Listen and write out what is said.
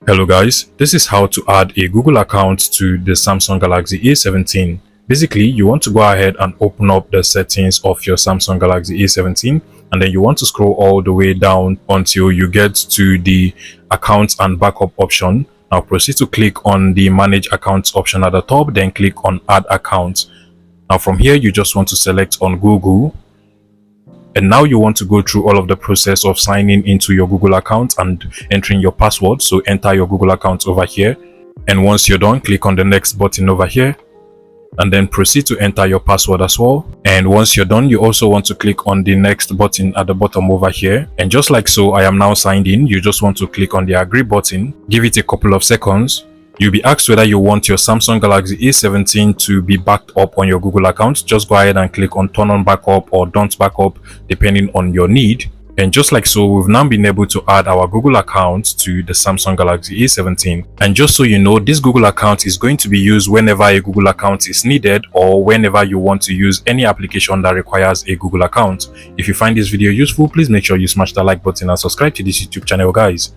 Hello guys, this is how to add a Google account to the Samsung Galaxy A17. Basically, you want to go ahead and open up the settings of your Samsung Galaxy A17, and then you want to scroll all the way down until you get to the accounts and backup option. Now proceed to click on the manage accounts option at the top, then click on add accounts. Now from here, you just want to select on Google. And now you want to go through all of the process of signing into your Google account and entering your password. So enter your Google account over here. And once you're done, click on the next button over here. And then proceed to enter your password as well. And once you're done, you also want to click on the next button at the bottom over here. And just like so, I am now signed in. You just want to click on the agree button. Give it a couple of seconds. You'll be asked whether you want your Samsung Galaxy A17 to be backed up on your Google account. Just go ahead and click on turn on backup or don't backup depending on your need. And just like so, we've now been able to add our Google account to the Samsung Galaxy A17. And just so you know, this Google account is going to be used whenever a Google account is needed or whenever you want to use any application that requires a Google account. If you find this video useful, please make sure you smash the like button and subscribe to this YouTube channel, guys.